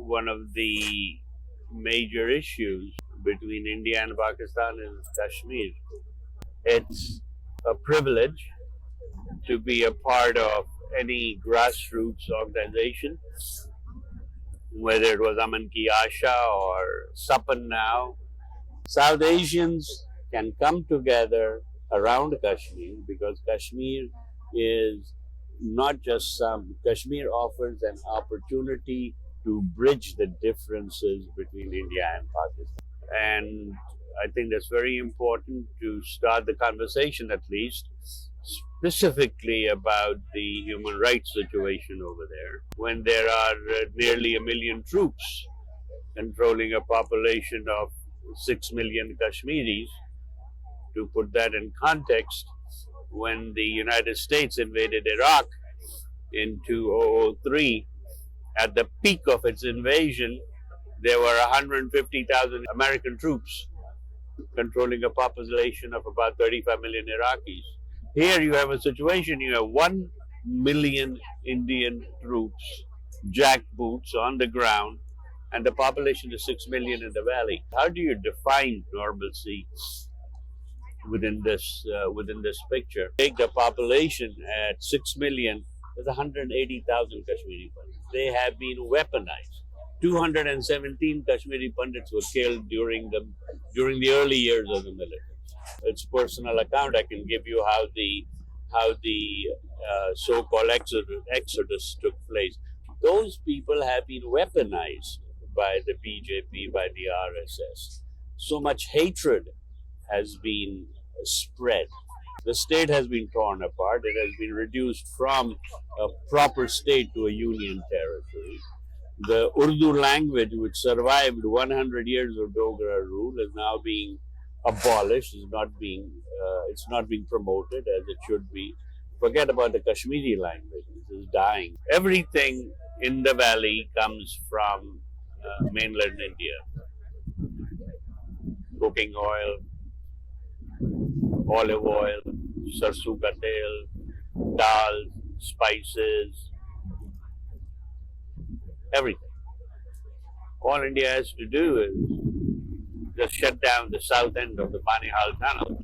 one of the major issues between India and Pakistan is Kashmir. It's a privilege to be a part of any grassroots organization, whether it was Aman Ki Asha or Sapan now. South Asians can come together around Kashmir because Kashmir is not just some. Kashmir offers an opportunity to bridge the differences between India and Pakistan. And I think that's very important to start the conversation, at least, specifically about the human rights situation over there. When there are nearly 1 million troops controlling a population of 6 million Kashmiris, to put that in context, when the United States invaded Iraq in 2003, at the peak of its invasion, there were 150,000 American troops controlling a population of about 35 million Iraqis. Here you have a situation, you have 1 million Indian troops, jackboots on the ground, and the population is 6 million in the valley. How do you define normalcy within this picture? Take the population at 6 million, there's 180,000 Kashmiri Pandits. They have been weaponized. 217 Kashmiri Pandits were killed during the early years of the military. It's personal account. I can give you how the so-called exodus took place. Those people have been weaponized by the BJP, by the RSS. So much hatred has been spread. The state has been torn apart. It has been reduced from a proper state to a union territory. The Urdu language, which survived 100 years of Dogra rule, is now being abolished. It's not being promoted as it should be. Forget about the Kashmiri language; it is dying. Everything in the valley comes from mainland India: cooking oil, olive oil, sarson ka tel, dal, spices, everything. All India has to do is just shut down the south end of the Banihal tunnel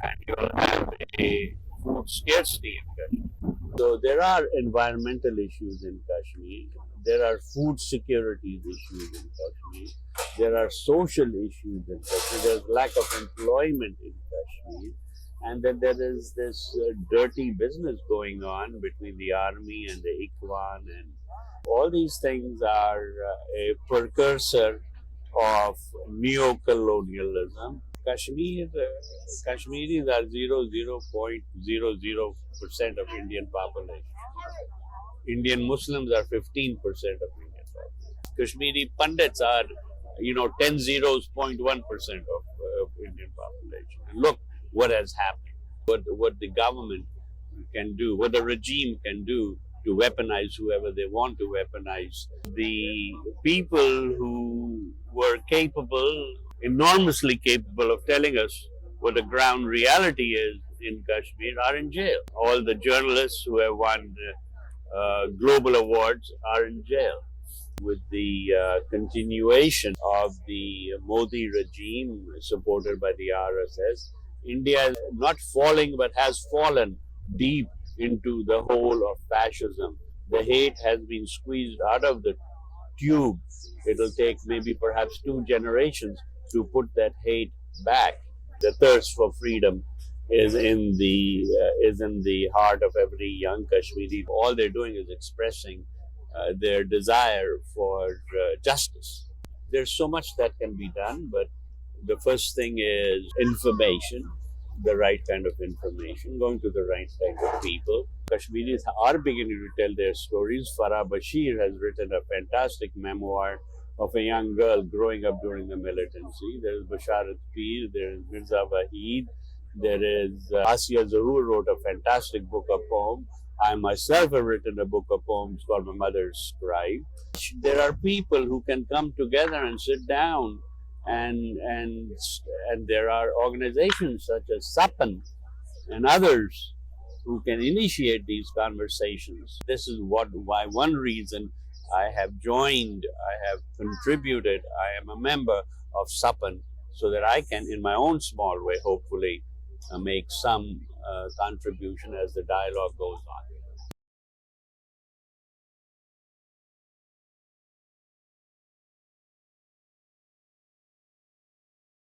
and you'll have a food scarcity in Kashmir. So there are environmental issues in Kashmir. There are food security issues in Kashmir. There are social issues in Kashmir. There's lack of employment in Kashmir. And then there is this dirty business going on between the army and the Ikwan, and all these things are a precursor of neo-colonialism. Kashmiris are 0.00% of Indian population. Indian Muslims are 15% of Indian population. Kashmiri Pandits are, 10 zeros, 0.1% of Indian population. And look what has happened, what the government can do, what the regime can do to weaponize whoever they want to weaponize. The people who were enormously capable of telling us what the ground reality is in Kashmir are in jail. All the journalists who have won global awards are in jail. With the continuation of the Modi regime supported by the RSS, India is not falling but has fallen deep into the hole of fascism. The hate has been squeezed out of the tube. It'll take maybe perhaps 2 generations to put that hate back. The thirst for freedom is in the heart of every young Kashmiri. All they're doing is expressing their desire for justice. There's so much that can be done, but the first thing is information, the right kind of information, going to the right kind of people. Kashmiris are beginning to tell their stories. Farah Bashir has written a fantastic memoir of a young girl growing up during the militancy. There is Basharat Peer, there is Mirza Waheed, there is Asiya Zahur wrote a fantastic book of poems. I myself have written a book of poems called My Mother's Scribe. There are people who can come together and sit down, and there are organizations such as Sapan and others who can initiate these conversations. This is why one reason I have joined, I have contributed, I am a member of Sapan, so that I can, in my own small way, hopefully, make some contribution as the dialogue goes on.